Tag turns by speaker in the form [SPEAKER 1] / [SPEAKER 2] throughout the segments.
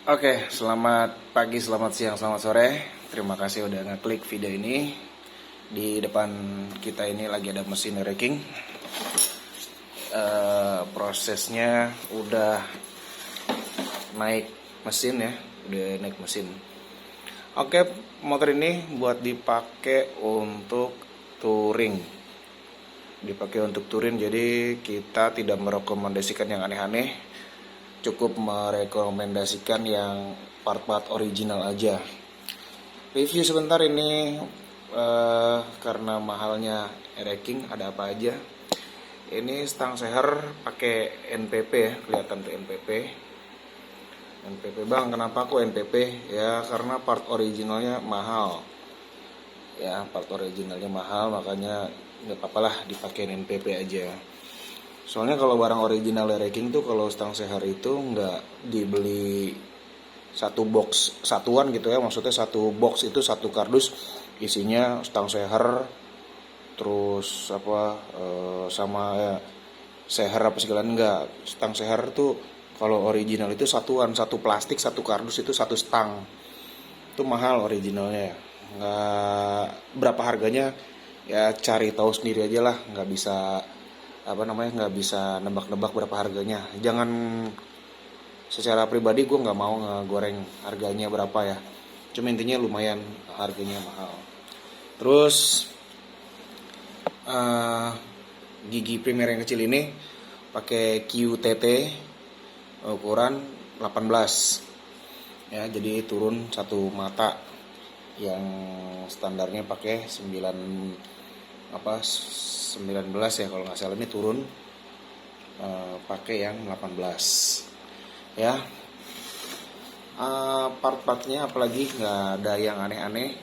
[SPEAKER 1] Oke, selamat pagi, selamat siang, selamat sore. Terima kasih udah ngeklik video ini. Di depan kita ini lagi ada mesin racking. Prosesnya udah naik mesin ya, udah naik mesin. Oke, motor ini buat dipakai untuk touring. Jadi kita tidak merekomendasikan yang aneh-aneh. Cukup merekomendasikan yang part-part original aja. Review sebentar ini karena mahalnya racking ada apa aja. Ini stang seher pakai NPP ya, kelihatan tuh NPP. NPP bang, kenapa kok NPP? Ya karena part originalnya mahal. Ya part originalnya mahal, makanya nggak apa-apalah dipakai NPP aja. Soalnya kalau barang original racking tuh kalau stang seher itu nggak dibeli satu box satuan gitu ya, maksudnya satu box itu satu kardus isinya stang seher terus apa sama ya, seher apa segala, enggak. Stang seher tuh kalau original itu satuan, satu plastik satu kardus itu satu stang. Itu mahal originalnya. Nggak berapa harganya ya, cari tahu sendiri aja lah, nggak bisa nggak bisa nebak-nebak berapa harganya. Jangan, secara pribadi gue nggak mau ngegoreng harganya berapa ya, cuma intinya lumayan harganya mahal. Terus gigi primer yang kecil ini pakai QTT ukuran 18 ya, jadi turun satu mata. Yang standarnya pakai 19 ya kalau nggak salah, ini turun pakai yang 18 ya. Part-partnya apalagi nggak ada yang aneh-aneh,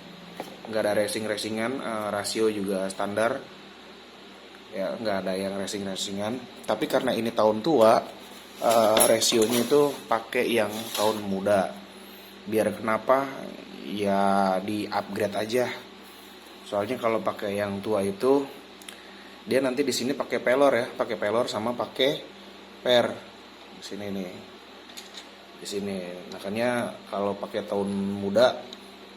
[SPEAKER 1] nggak ada racingan, rasio juga standar ya, nggak ada yang racingan. Tapi karena ini tahun tua, rasionya itu pakai yang tahun muda. Biar kenapa ya, di upgrade aja. Soalnya kalau pakai yang tua itu dia nanti di sini pakai pelor ya, pakai pelor sama pakai per di sini nih, di sini. Makanya kalau pakai tahun muda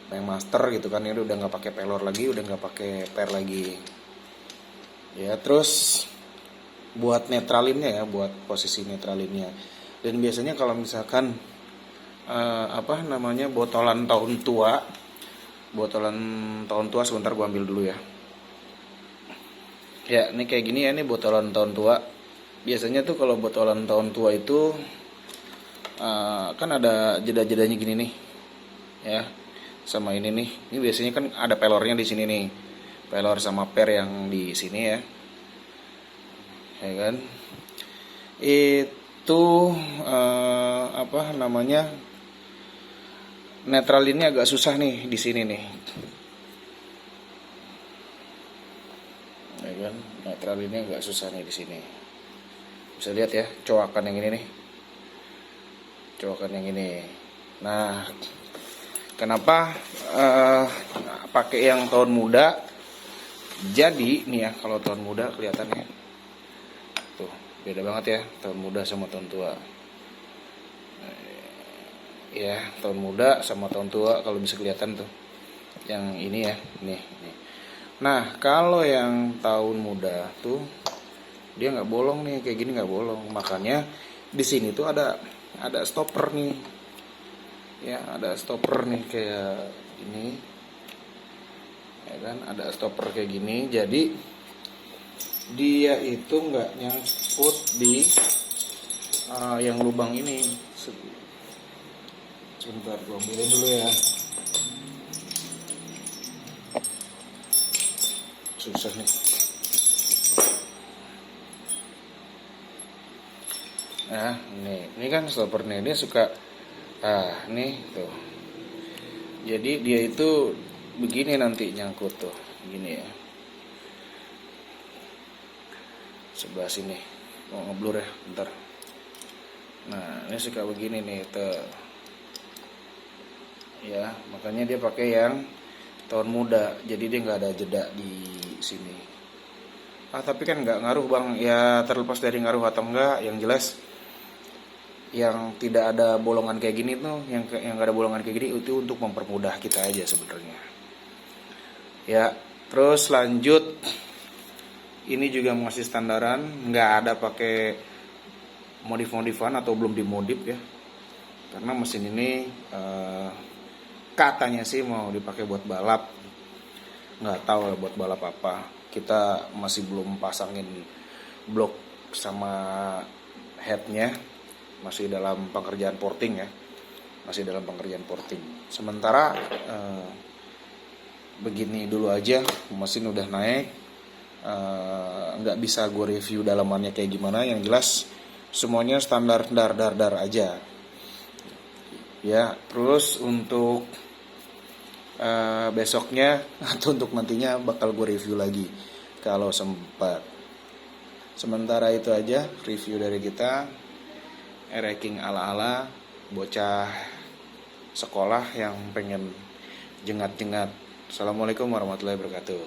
[SPEAKER 1] yang master gitu kan, ini udah nggak pakai pelor lagi, udah nggak pakai per lagi ya. Terus buat netralinnya ya, buat posisi netralinnya. Dan biasanya kalau misalkan botolan tahun tua sebentar gua ambil dulu ya. Ya, ini kayak gini ya, ini botolan tahun tua. Biasanya tuh kalau botolan tahun tua itu kan ada jeda-jedanya gini nih. Ya. Sama ini nih. Ini biasanya kan ada pelornya di sini nih. Pelor sama per yang di sini ya. Ya kan? Itu netralinnya agak susah nih di sini nih. Ya kan, netralinnya agak susah nih di sini. Bisa lihat ya, coakan yang ini nih, coakan yang ini. Nah, kenapa pakai yang tahun muda? Jadi nih ya, kalau tahun muda kelihatannya tuh beda banget ya, tahun muda sama tahun tua. Ya, tahun muda sama tahun tua kalau bisa kelihatan tuh. Yang ini ya, nih. Nah, kalau yang tahun muda tuh dia nggak bolong nih, kayak gini nggak bolong. Makanya di sini tuh ada stopper nih. Ya, ada stopper nih kayak ini. Ya kan, ada stopper kayak gini. Jadi dia itu nggak nyangkut di yang lubang ini. Sebentar, gue ambilin dulu ya. Susah nih. Nah, ini kan stoppernya, dia suka nih tuh. Jadi dia itu begini nanti nyangkut tuh, gini ya. Sebelah sini. Mau ngeblur ya, bentar. Nah, ini suka begini nih tuh. Ya, makanya dia pakai yang tahun muda, jadi dia nggak ada jeda di sini. Tapi kan nggak ngaruh bang, ya terlepas dari ngaruh atau enggak, yang jelas yang tidak ada bolongan kayak gini tuh, yang gak ada bolongan kayak gini itu untuk mempermudah kita aja sebenarnya. Ya, terus lanjut, ini juga masih standaran, nggak ada pakai modif-modifan atau belum dimodif ya. Karena mesin ini katanya sih mau dipakai buat balap, nggak tahu lah buat balap apa. Kita masih belum pasangin blok sama headnya, masih dalam pengerjaan porting ya, masih dalam pengerjaan porting. Sementara begini dulu aja, mesin udah naik, nggak bisa gue review dalamannya kayak gimana. Yang jelas semuanya standar dar aja ya. Terus untuk besoknya atau untuk nantinya bakal gue review lagi kalau sempat. Sementara itu aja review dari kita, ranking ala-ala bocah sekolah yang pengen jengat-jengat. Assalamualaikum warahmatullahi wabarakatuh.